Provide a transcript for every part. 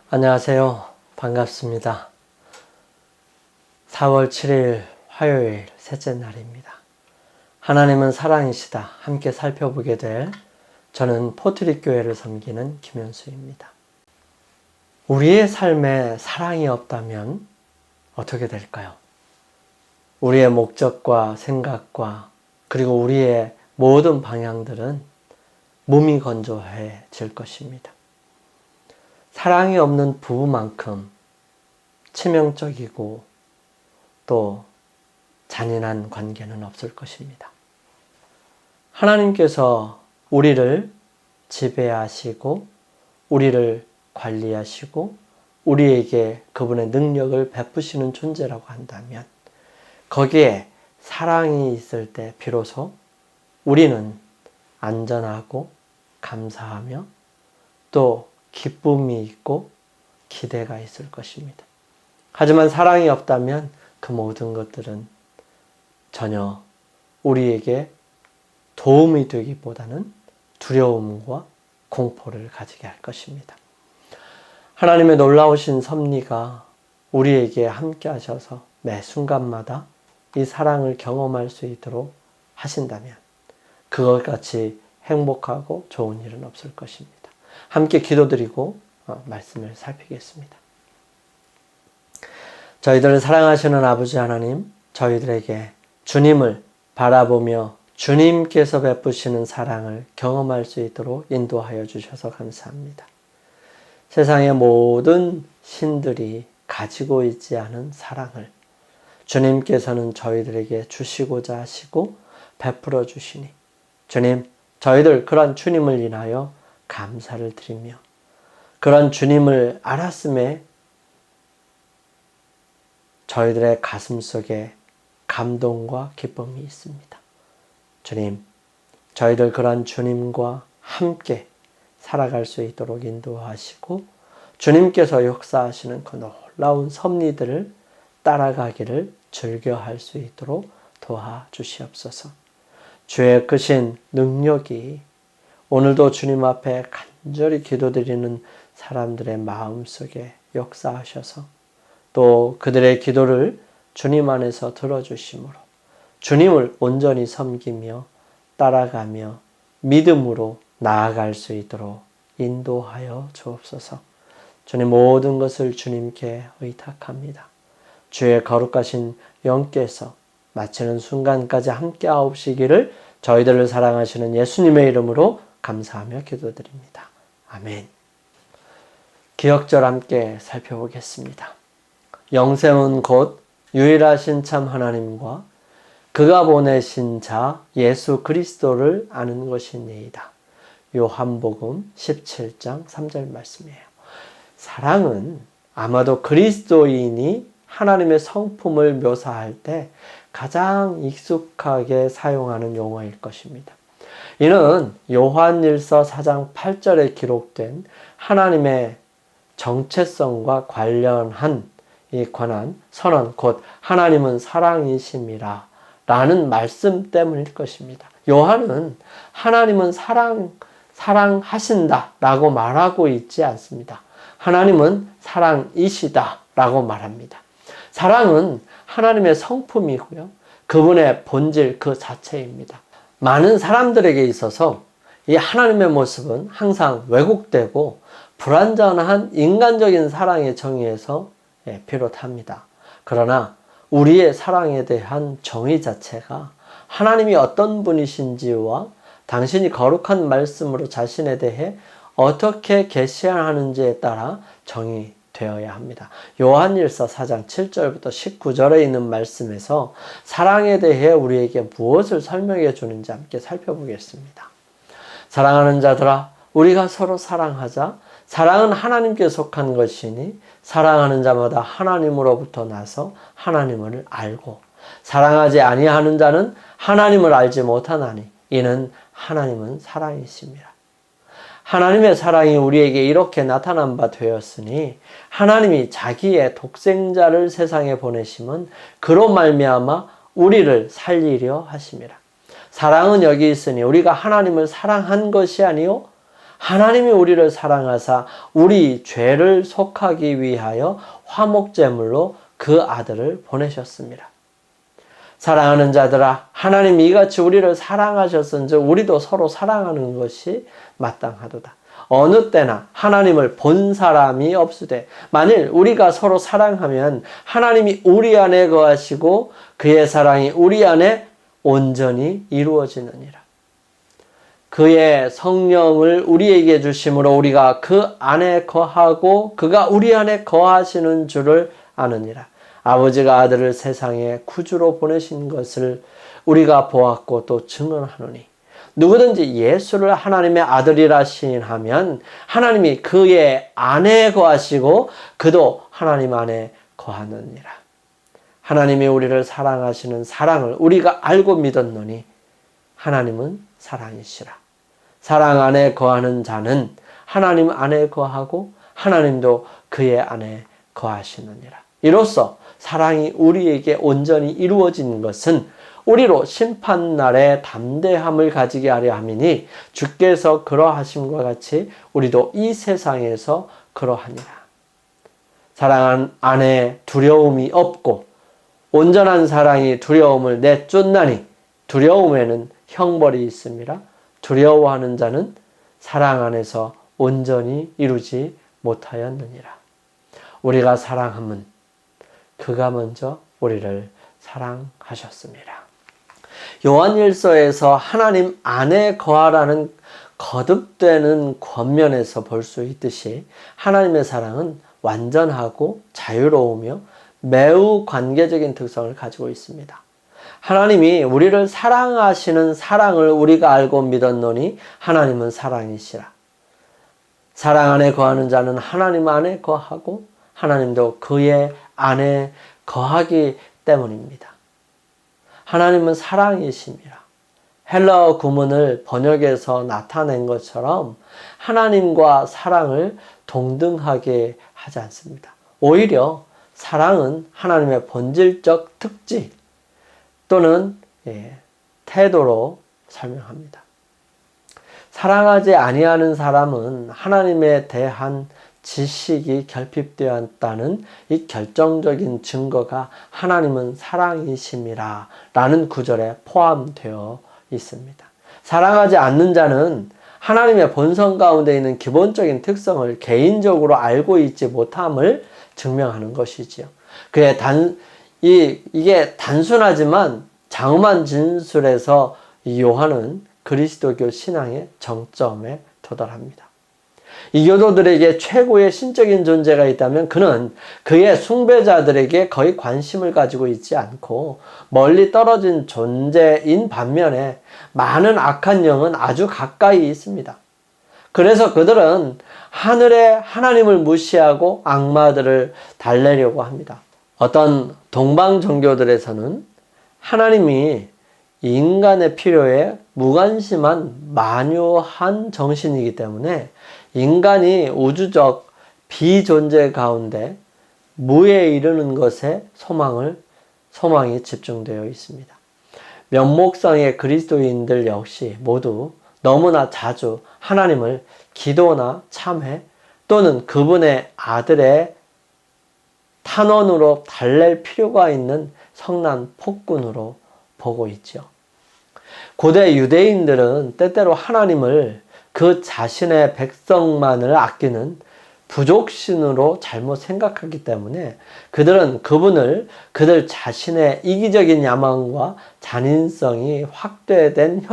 안녕하세요. 반갑습니다. 4월 7일 화요일 셋째 날입니다. 하나님은 사랑이시다. 함께 살펴보게 될 저는 포트리 교회를 섬기는 김현수입니다. 우리의 삶에 사랑이 없다면 어떻게 될까요? 우리의 목적과 생각과 그리고 우리의 모든 방향들은 무미건조해질 것입니다. 사랑이 없는 부부만큼 치명적이고 또 잔인한 관계는 없을 것입니다. 하나님께서 우리를 지배하시고 우리를 관리하시고 우리에게 그분의 능력을 베푸시는 존재라고 한다면 거기에 사랑이 있을 때 비로소 우리는 안전하고 감사하며 또 기쁨이 있고 기대가 있을 것입니다. 하지만 사랑이 없다면 그 모든 것들은 전혀 우리에게 도움이 되기보다는 두려움과 공포를 가지게 할 것입니다. 하나님의 놀라우신 섭리가 우리에게 함께 하셔서 매 순간마다 이 사랑을 경험할 수 있도록 하신다면 그것같이 행복하고 좋은 일은 없을 것입니다. 함께 기도드리고 말씀을 살피겠습니다. 저희들을 사랑하시는 아버지 하나님, 저희들에게 주님을 바라보며 주님께서 베푸시는 사랑을 경험할 수 있도록 인도하여 주셔서 감사합니다. 세상의 모든 신들이 가지고 있지 않은 사랑을 주님께서는 저희들에게 주시고자 하시고 베풀어 주시니 주님, 저희들 그런 주님을 인하여 감사를 드리며 그런 주님을 알았음에 저희들의 가슴 속에 감동과 기쁨이 있습니다. 주님, 저희들 그런 주님과 함께 살아갈 수 있도록 인도하시고 주님께서 역사하시는 그 놀라운 섭리들을 따라가기를 즐겨할 수 있도록 도와주시옵소서. 주의 크신 능력이 오늘도 주님 앞에 간절히 기도드리는 사람들의 마음속에 역사하셔서 또 그들의 기도를 주님 안에서 들어주심으로 주님을 온전히 섬기며 따라가며 믿음으로 나아갈 수 있도록 인도하여 주옵소서. 주님 모든 것을 주님께 의탁합니다. 주의 거룩하신 영께서 마치는 순간까지 함께 하옵시기를 저희들을 사랑하시는 예수님의 이름으로 감사하며 기도드립니다. 아멘. 기억절 함께 살펴보겠습니다. 영생은 곧 유일하신 참 하나님과 그가 보내신 자 예수 그리스도를 아는 것이니이다. 요한복음 17장 3절 말씀이에요. 사랑은 아마도 그리스도인이 하나님의 성품을 묘사할 때 가장 익숙하게 사용하는 용어일 것입니다. 이는 요한일서 4장 8절에 기록된 하나님의 정체성과 관련한 관한 선언, 곧 하나님은 사랑이심이라 라는 말씀 때문일 것입니다. 요한은 하나님은 사랑하신다 라고 말하고 있지 않습니다. 하나님은 사랑이시다 라고 말합니다. 사랑은 하나님의 성품이고요. 그분의 본질 그 자체입니다. 많은 사람들에게 있어서 이 하나님의 모습은 항상 왜곡되고 불완전한 인간적인 사랑의 정의에서 비롯합니다. 그러나 우리의 사랑에 대한 정의 자체가 하나님이 어떤 분이신지와 당신이 거룩한 말씀으로 자신에 대해 어떻게 계시하는지에 따라 정의되어야 합니다. 요한일서 4장 7절부터 19절에 있는 말씀에서 사랑에 대해 우리에게 무엇을 설명해 주는지 함께 살펴보겠습니다. 사랑하는 자들아, 우리가 서로 사랑하자. 사랑은 하나님께 속한 것이니 사랑하는 자마다 하나님으로부터 나서 하나님을 알고 사랑하지 아니하는 자는 하나님을 알지 못하나니 이는 하나님은 사랑이심이라. 하나님의 사랑이 우리에게 이렇게 나타난 바 되었으니 하나님이 자기의 독생자를 세상에 보내심은 그로 말미암아 우리를 살리려 하심이라. 사랑은 여기 있으니 우리가 하나님을 사랑한 것이 아니요 하나님이 우리를 사랑하사 우리 죄를 속하기 위하여 화목제물로 그 아들을 보내셨습니다. 사랑하는 자들아, 하나님이 이같이 우리를 사랑하셨은즉 우리도 서로 사랑하는 것이 마땅하도다. 어느 때나 하나님을 본 사람이 없으되 만일 우리가 서로 사랑하면 하나님이 우리 안에 거하시고 그의 사랑이 우리 안에 온전히 이루어지느니라. 그의 성령을 우리에게 주심으로 우리가 그 안에 거하고 그가 우리 안에 거하시는 줄을 아느니라. 아버지가 아들을 세상에 구주로 보내신 것을 우리가 보았고 또 증언하노니 누구든지 예수를 하나님의 아들이라 시인하면 하나님이 그의 안에 거하시고 그도 하나님 안에 거하느니라. 하나님이 우리를 사랑하시는 사랑을 우리가 알고 믿었노니 하나님은 사랑이시라. 사랑 안에 거하는 자는 하나님 안에 거하고 하나님도 그의 안에 거하시느니라. 이로써 사랑이 우리에게 온전히 이루어진 것은 우리로 심판날에 담대함을 가지게 하려 함이니 주께서 그러하심과 같이 우리도 이 세상에서 그러하니라. 사랑 안에 두려움이 없고 온전한 사랑이 두려움을 내쫓나니 두려움에는 형벌이 있음이라. 두려워하는 자는 사랑 안에서 온전히 이루지 못하였느니라. 우리가 사랑함은 그가 먼저 우리를 사랑하셨습니다. 요한일서에서 하나님 안에 거하라는 거듭되는 권면에서 볼 수 있듯이 하나님의 사랑은 완전하고 자유로우며 매우 관계적인 특성을 가지고 있습니다. 하나님이 우리를 사랑하시는 사랑을 우리가 알고 믿었노니 하나님은 사랑이시라. 사랑 안에 거하는 자는 하나님 안에 거하고 하나님도 그의 안에 거하기 때문입니다. 하나님은 사랑이십니다. 헬라어 구문을 번역해서 나타낸 것처럼 하나님과 사랑을 동등하게 하지 않습니다. 오히려 사랑은 하나님의 본질적 특질 또는 태도로 설명합니다. 사랑하지 아니하는 사람은 하나님에 대한 지식이 결핍되었다는 이 결정적인 증거가 하나님은 사랑이심이라 라는 구절에 포함되어 있습니다. 사랑하지 않는 자는 하나님의 본성 가운데 있는 기본적인 특성을 개인적으로 알고 있지 못함을 증명하는 것이지요. 이게 단순하지만 장엄한 진술에서 요한은 그리스도교 신앙의 정점에 도달합니다. 이교도들에게 최고의 신적인 존재가 있다면 그는 그의 숭배자들에게 거의 관심을 가지고 있지 않고 멀리 떨어진 존재인 반면에 많은 악한 영은 아주 가까이 있습니다. 그래서 그들은 하늘의 하나님을 무시하고 악마들을 달래려고 합니다. 어떤 동방 종교들에서는 하나님이 인간의 필요에 무관심한 만요한 정신이기 때문에 인간이 우주적 비존재 가운데 무에 이르는 것에 소망이 집중되어 있습니다. 면목상의 그리스도인들 역시 모두 너무나 자주 하나님을 기도나 참회 또는 그분의 아들의 탄원으로 달랠 필요가 있는 성난 폭군으로 보고 있죠. 고대 유대인들은 때때로 하나님을 그 자신의 백성만을 아끼는 부족신으로 잘못 생각하기 때문에 그들은 그분을 그들 자신의 이기적인 야망과 잔인성이 확대된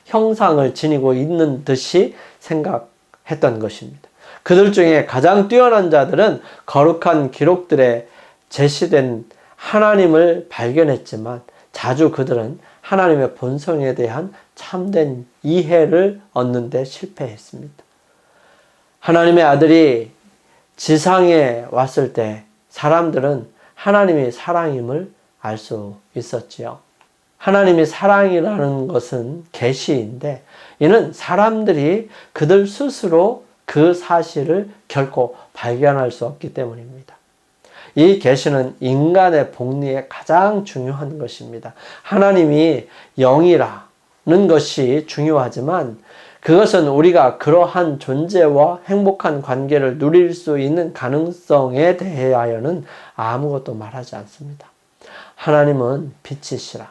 형상을 지니고 있는 듯이 생각했던 것입니다. 그들 중에 가장 뛰어난 자들은 거룩한 기록들에 제시된 하나님을 발견했지만 자주 그들은 하나님의 본성에 대한 참된 이해를 얻는 데 실패했습니다. 하나님의 아들이 지상에 왔을 때 사람들은 하나님이 사랑임을 알 수 있었지요. 하나님이 사랑이라는 것은 계시인데 이는 사람들이 그들 스스로 그 사실을 결코 발견할 수 없기 때문입니다. 이 계시는 인간의 복리에 가장 중요한 것입니다. 하나님이 영이라는 것이 중요하지만 그것은 우리가 그러한 존재와 행복한 관계를 누릴 수 있는 가능성에 대하여는 아무것도 말하지 않습니다. 하나님은 빛이시라.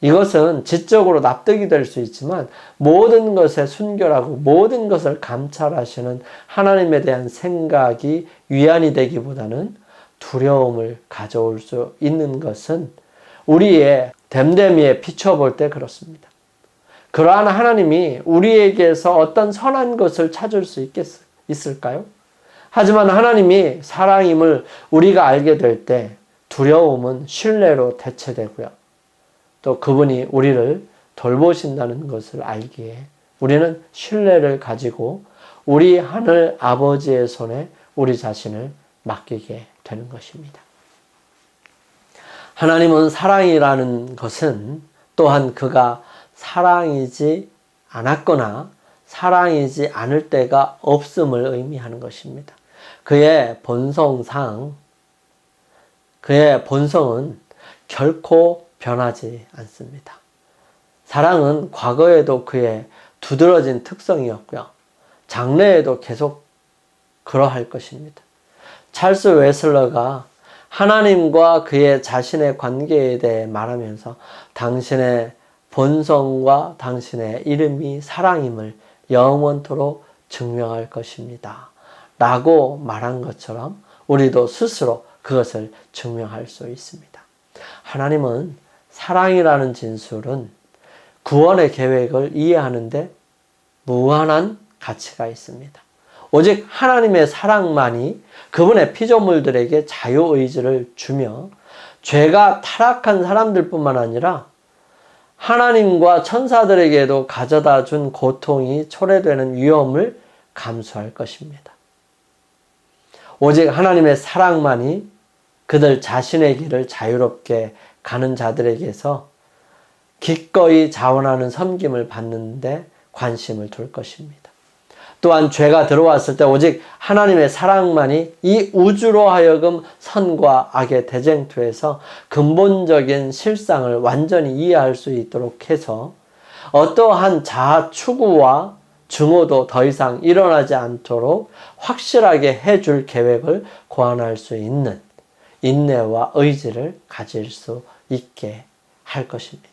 이것은 지적으로 납득이 될 수 있지만 모든 것에 순결하고 모든 것을 감찰하시는 하나님에 대한 생각이 위안이 되기보다는 두려움을 가져올 수 있는 것은 우리의 됨됨이에 비춰볼 때 그렇습니다. 그러한 하나님이 우리에게서 어떤 선한 것을 찾을 수 있을까요? 하지만 하나님이 사랑임을 우리가 알게 될 때 두려움은 신뢰로 대체되고요. 또 그분이 우리를 돌보신다는 것을 알기에 우리는 신뢰를 가지고 우리 하늘 아버지의 손에 우리 자신을 맡기게 되는 것입니다. 하나님은 사랑이라는 것은 또한 그가 사랑이지 않았거나 사랑이지 않을 때가 없음을 의미하는 것입니다. 그의 본성은 결코 변하지 않습니다. 사랑은 과거에도 그의 두드러진 특성이었고요. 장래에도 계속 그러할 것입니다. 찰스 웨슬러가 하나님과 그의 자신의 관계에 대해 말하면서 당신의 본성과 당신의 이름이 사랑임을 영원토록 증명할 것입니다. 라고 말한 것처럼 우리도 스스로 그것을 증명할 수 있습니다. 하나님은 사랑이라는 진술은 구원의 계획을 이해하는데 무한한 가치가 있습니다. 오직 하나님의 사랑만이 그분의 피조물들에게 자유의지를 주며 죄가 타락한 사람들뿐만 아니라 하나님과 천사들에게도 가져다 준 고통이 초래되는 위험을 감수할 것입니다. 오직 하나님의 사랑만이 그들 자신의 길을 자유롭게 가는 자들에게서 기꺼이 자원하는 섬김을 받는데 관심을 둘 것입니다. 또한 죄가 들어왔을 때 오직 하나님의 사랑만이 이 우주로 하여금 선과 악의 대쟁투에서 근본적인 실상을 완전히 이해할 수 있도록 해서 어떠한 자아 추구와 증오도 더 이상 일어나지 않도록 확실하게 해줄 계획을 고안할 수 있는 인내와 의지를 가질 수 있게 할 것입니다.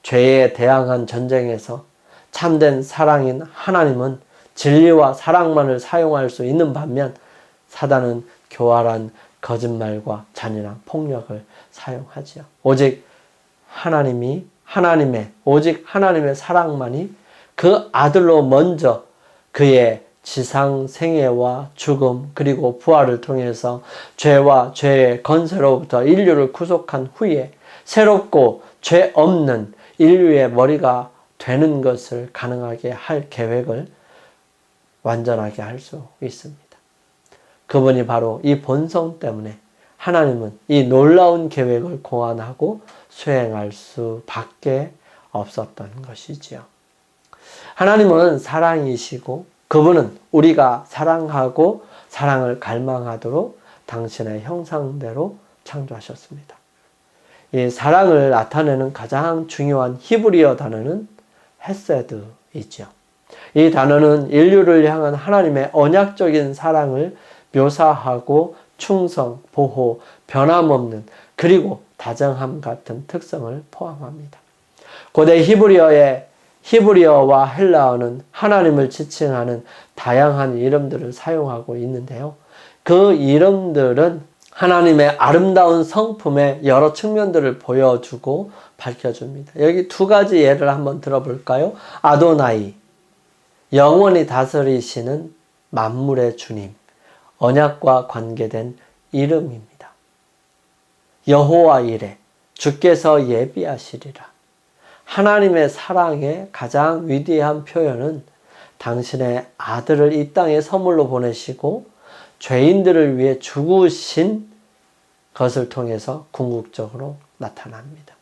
죄에 대항한 전쟁에서 참된 사랑인 하나님은 진리와 사랑만을 사용할 수 있는 반면 사단은 교활한 거짓말과 잔인한 폭력을 사용하지요. 오직 하나님의 사랑만이 그 아들로 먼저 그의 지상 생애와 죽음 그리고 부활을 통해서 죄와 죄의 건세로부터 인류를 구속한 후에 새롭고 죄 없는 인류의 머리가 되는 것을 가능하게 할 계획을 완전하게 할 수 있습니다. 그분이 바로 이 본성 때문에 하나님은 이 놀라운 계획을 고안하고 수행할 수밖에 없었던 것이지요. 하나님은 사랑이시고 그분은 우리가 사랑하고 사랑을 갈망하도록 당신의 형상대로 창조하셨습니다. 이 사랑을 나타내는 가장 중요한 히브리어 단어는 헤세드이죠. 이 단어는 인류를 향한 하나님의 언약적인 사랑을 묘사하고 충성, 보호, 변함없는 그리고 다정함 같은 특성을 포함합니다. 고대 히브리어와 헬라어는 하나님을 지칭하는 다양한 이름들을 사용하고 있는데요. 그 이름들은 하나님의 아름다운 성품의 여러 측면들을 보여주고 밝혀줍니다. 여기 두 가지 예를 한번 들어볼까요? 아도나이, 영원히 다스리시는 만물의 주님, 언약과 관계된 이름입니다. 여호와 이레, 주께서 예비하시리라. 하나님의 사랑의 가장 위대한 표현은 당신의 아들을 이 땅에 선물로 보내시고 죄인들을 위해 죽으신 것을 통해서 궁극적으로 나타납니다.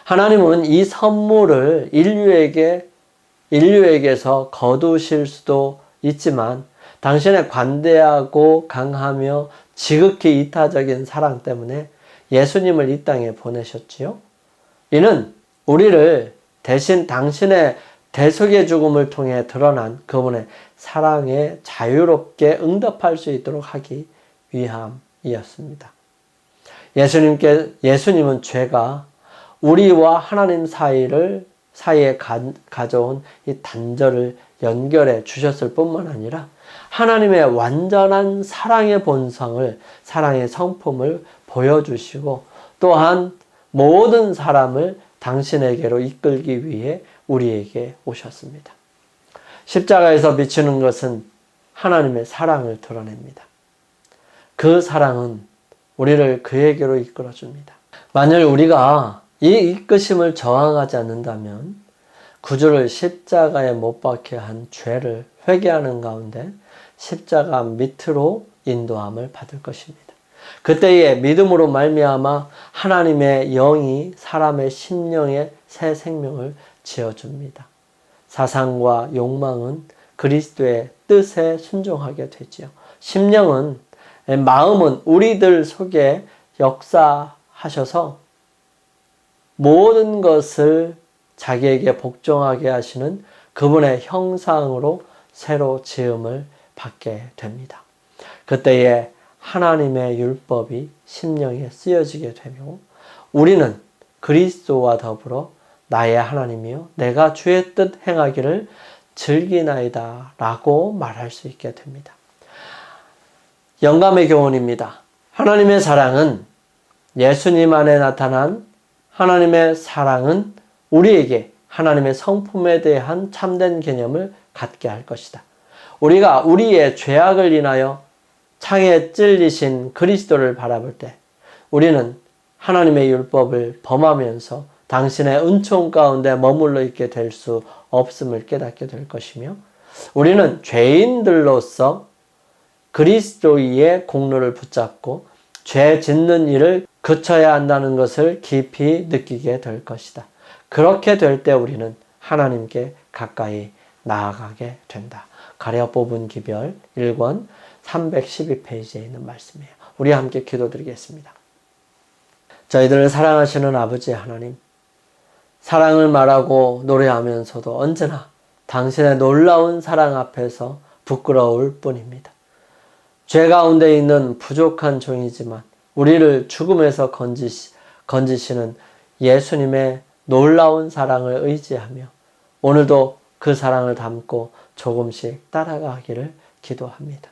하나님은 이 선물을 인류에게서 거두실 수도 있지만 당신의 관대하고 강하며 지극히 이타적인 사랑 때문에 예수님을 이 땅에 보내셨지요. 이는 우리를 대신 당신의 대속의 죽음을 통해 드러난 그분의 사랑에 자유롭게 응답할 수 있도록 하기 위함이었습니다. 예수님은 죄가 우리와 하나님 사이에 가져온 이 단절을 연결해 주셨을 뿐만 아니라 하나님의 완전한 사랑의 본성을, 사랑의 성품을 보여주시고 또한 모든 사람을 당신에게로 이끌기 위해 우리에게 오셨습니다. 십자가에서 비추는 것은 하나님의 사랑을 드러냅니다. 그 사랑은 우리를 그에게로 이끌어줍니다. 만일 우리가 이 이끄심을 저항하지 않는다면 구주를 십자가에 못 박혀 한 죄를 회개하는 가운데 십자가 밑으로 인도함을 받을 것입니다. 그때에 믿음으로 말미암아 하나님의 영이 사람의 심령에 새 생명을 지어줍니다. 사상과 욕망은 그리스도의 뜻에 순종하게 되지요. 심령은, 마음은 우리들 속에 역사하셔서 모든 것을 자기에게 복종하게 하시는 그분의 형상으로 새로 지음을 받게 됩니다. 그때에 하나님의 율법이 심령에 쓰여지게 되며 우리는 그리스도와 더불어 나의 하나님이여 내가 주의 뜻 행하기를 즐기나이다 라고 말할 수 있게 됩니다. 영감의 교훈입니다. 하나님의 사랑은 예수님 안에 나타난 하나님의 사랑은 우리에게 하나님의 성품에 대한 참된 개념을 갖게 할 것이다. 우리가 우리의 죄악을 인하여 창에 찔리신 그리스도를 바라볼 때 우리는 하나님의 율법을 범하면서 당신의 은총 가운데 머물러 있게 될 수 없음을 깨닫게 될 것이며 우리는 죄인들로서 그리스도의 공로를 붙잡고 죄 짓는 일을 그쳐야 한다는 것을 깊이 느끼게 될 것이다. 그렇게 될 때 우리는 하나님께 가까이 나아가게 된다. 가랴 뽑은 기별 1권 312페이지에 있는 말씀이에요. 우리 함께 기도드리겠습니다. 저희들을 사랑하시는 아버지 하나님, 사랑을 말하고 노래하면서도 언제나 당신의 놀라운 사랑 앞에서 부끄러울 뿐입니다. 죄 가운데 있는 부족한 종이지만 우리를 죽음에서 건지시는 예수님의 놀라운 사랑을 의지하며 오늘도 그 사랑을 담고 조금씩 따라가기를 기도합니다.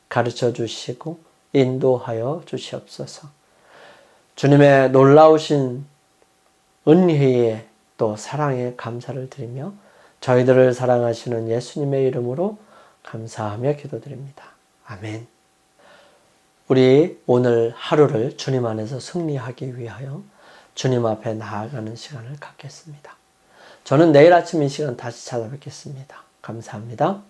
가르쳐 주시고 인도하여 주시옵소서. 주님의 놀라우신 은혜에 또 사랑에 감사를 드리며 저희들을 사랑하시는 예수님의 이름으로 감사하며 기도드립니다. 아멘. 우리 오늘 하루를 주님 안에서 승리하기 위하여 주님 앞에 나아가는 시간을 갖겠습니다. 저는 내일 아침 이 시간 다시 찾아뵙겠습니다. 감사합니다.